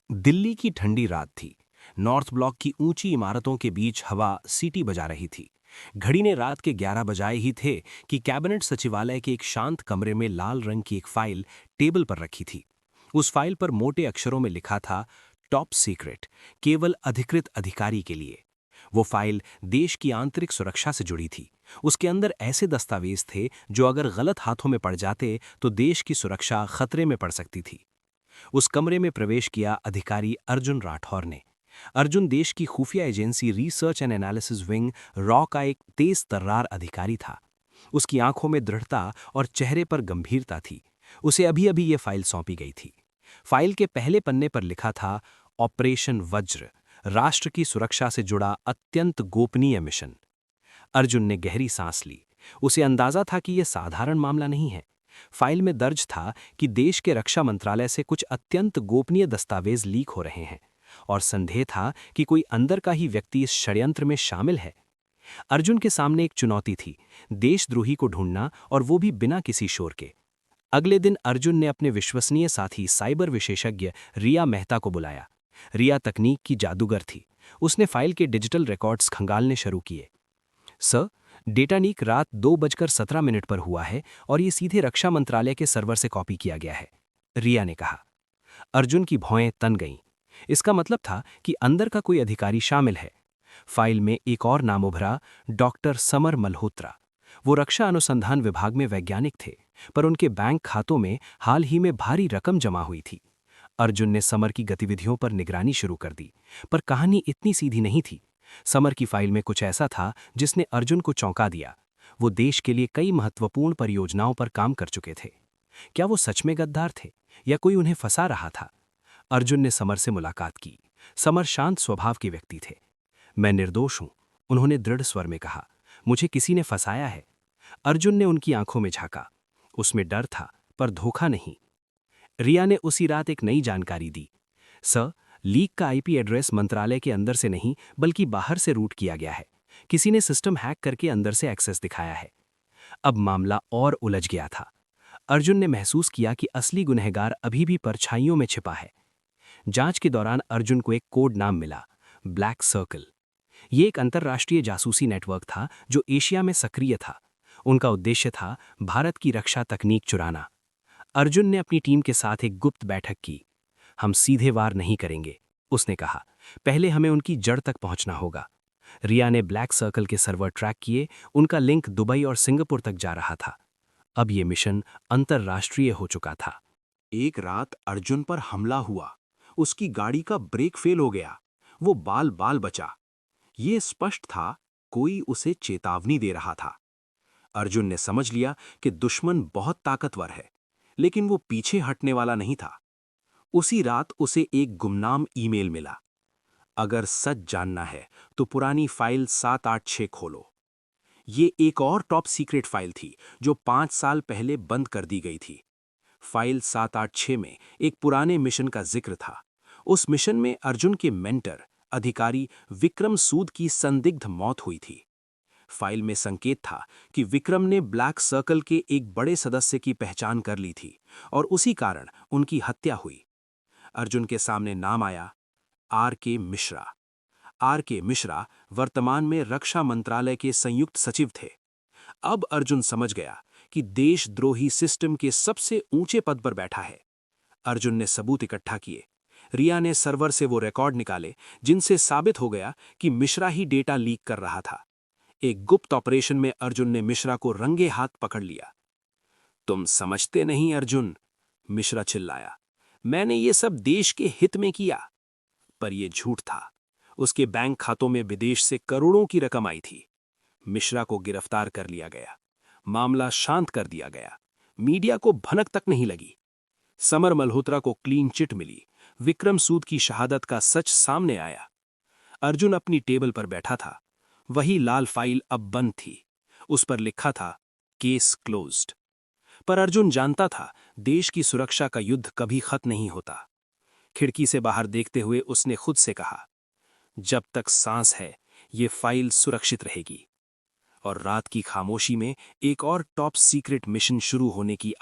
दिल्ली की ठंडी रात थी। नॉर्थ ब्लॉक की ऊंची इमारतों के बीच हवा सीटी बजा रही थी। घड़ी ने रात के 11 बजाए ही थे कि कैबिनेट सचिवालय के एक शांत कमरे में लाल रंग की एक फाइल टेबल पर रखी थी। उस फाइल पर मोटे अक्षरों में लिखा था, टॉप सीक्रेट, केवल अधिकृत अधिकारी के लिए। वो फाइल देश की आंतरिक सुरक्षा से जुड़ी थी। उसके अंदर ऐसे दस्तावेज थे जो अगर गलत हाथों में पड़ जाते तो देश की सुरक्षा खतरे में पड़ सकती थी। उस कमरे में प्रवेश किया अधिकारी अर्जुन राठौर ने। अर्जुन देश की खुफिया agency research and analysis wing raw का एक तेज तर्रार अधिकारी था। उसकी आंखों में दृढ़ता और चेहरे पर गंभीरता थी। उसे अभी अभी ये फाइल सौंपी गई थी। फाइल के पहले पन्ने पर लिखा था, ऑपरेशन वज्र, राष्ट्र की सुरक्षा से जुड़ा अत्यंत गोपनीय मिशन। अर्जुन ने गहरी सांस ली। उसे अंदाजा था कि यह साधारण मामला नहीं है। फाइल में दर्ज था कि देश के रक्षा मंत्रालय से कुछ अत्यंत गोपनीय दस्तावेज लीक हो रहे हैं और संदेह था कि कोई अंदर का ही व्यक्ति इस षड्यंत्र में शामिल है। अर्जुन के सामने एक चुनौती थी, देशद्रोही को ढूंढना, और वो भी बिना किसी शोर के। अगले दिन अर्जुन ने अपने विश्वसनीय साथी साइबर विशेषज्ञ रिया मेहता को बुलाया। रिया तकनीक की जादूगर थी। उसने फाइल के डिजिटल रिकॉर्ड्स खंगालने शुरू किए। सर, डेटा लीक रात 2:17 पर हुआ है और ये सीधे रक्षा मंत्रालय के सर्वर से कॉपी किया गया है, रिया ने कहा। अर्जुन की भौएं तन गईं। इसका मतलब था कि अंदर का कोई अधिकारी शामिल है। फाइल में एक और नाम उभरा, डॉक्टर समर मल्होत्रा। वो रक्षा अनुसंधान विभाग में वैज्ञानिक थे, पर उनके बैंक खातों में हाल ही में भारी रकम जमा हुई थी। अर्जुन ने समर की गतिविधियों पर निगरानी शुरू कर दी, पर कहानी इतनी सीधी नहीं थी। समर की फाइल में कुछ ऐसा था जिसने अर्जुन को चौंका दिया। वो देश के लिए कई महत्वपूर्ण परियोजनाओं पर काम कर चुके थे। क्या वो सच में गद्दार थे या कोई उन्हें फंसा रहा था? अर्जुन ने समर से मुलाकात की। समर शांत स्वभाव के व्यक्ति थे। मैं निर्दोष हूं, उन्होंने दृढ़ स्वर में कहा। मुझे किसी ने फंसाया है। अर्जुन ने उनकी आंखों में झांका। उसमें डर था, पर धोखा नहीं। रिया ने उसी रात एक नई जानकारी दी। सर, लीक का आईपी एड्रेस मंत्रालय के अंदर से नहीं बल्कि बाहर से रूट किया गया है। किसी ने सिस्टम हैक करके अंदर से एक्सेस दिखाया है। अब मामला और उलझ गया था। अर्जुन ने महसूस किया कि असली गुनहगार अभी भी परछाइयों में छिपा है। जांच के दौरान अर्जुन को एक कोड नाम मिला, ब्लैक सर्कल। ये एक अंतर्राष्ट्रीय जासूसी नेटवर्क था जो एशिया में सक्रिय था। उनका उद्देश्य था भारत की रक्षा तकनीक चुराना। अर्जुन ने अपनी टीम के साथ एक गुप्त बैठक की। हम सीधे वार नहीं करेंगे, उसने कहा। पहले हमें उनकी जड़ तक पहुंचना होगा। रिया ने ब्लैक सर्कल के सर्वर ट्रैक किए। उनका लिंक दुबई और सिंगापुर तक जा रहा था। अब यह मिशन अंतर्राष्ट्रीय हो चुका था। एक रात अर्जुन पर हमला हुआ। उसकी गाड़ी का ब्रेक फेल हो गया। वो बाल बाल बचा। ये स्पष्ट था, कोई उसे चेतावनी दे रहा था। अर्जुन ने समझ लिया कि दुश्मन बहुत ताकतवर है, लेकिन वो पीछे हटने वाला नहीं था। उसी रात उसे एक गुमनाम ईमेल मिला। अगर सच जानना है तो पुरानी फाइल 786 खोलो। ये एक और टॉप सीक्रेट फाइल थी जो 5 साल पहले बंद कर दी गई थी। फाइल 786 में एक पुराने मिशन का जिक्र था। उस मिशन में अर्जुन के मेंटर अधिकारी विक्रम सूद की संदिग्ध मौत हुई थी। फाइल में संकेत था कि विक्रम ने ब्लैक सर्कल के एक बड़े सदस्य की पहचान कर ली थी और उसी कारण उनकी हत्या हुई। अर्जुन के सामने नाम आया, R.K. मिश्रा। R.K. मिश्रा वर्तमान में रक्षा मंत्रालय के संयुक्त सचिव थे। अब अर्जुन समझ गया कि देशद्रोही सिस्टम के सबसे ऊंचे पद पर बैठा है। अर्जुन ने सबूत इकट्ठा किए। रिया ने सर्वर से वो रिकॉर्ड निकाले जिनसे साबित हो गया कि मिश्रा ही डेटा लीक कर रहा था। एक गुप्त ऑपरेशन में अर्जुन ने मिश्रा को रंगे हाथ पकड़ लिया। तुम समझते नहीं अर्जुन, मिश्रा चिल्लाया। मैंने ये सब देश के हित में किया। पर यह झूठ था। उसके बैंक खातों में विदेश से करोड़ों की रकम आई थी। मिश्रा को गिरफ्तार कर लिया गया। मामला शांत कर दिया गया। मीडिया को भनक तक नहीं लगी। समर मल्होत्रा को क्लीन चिट मिली। विक्रम सूद की शहादत का सच सामने आया। अर्जुन अपनी टेबल पर बैठा था। वही लाल फाइल अब बंद थी। उस पर लिखा था, केस क्लोज्ड। पर अर्जुन जानता था, देश की सुरक्षा का युद्ध कभी खत्म नहीं होता। खिड़की से बाहर देखते हुए उसने खुद से कहा, जब तक सांस है ये फाइल सुरक्षित रहेगी। और रात की खामोशी में एक और टॉप सीक्रेट मिशन शुरू होने की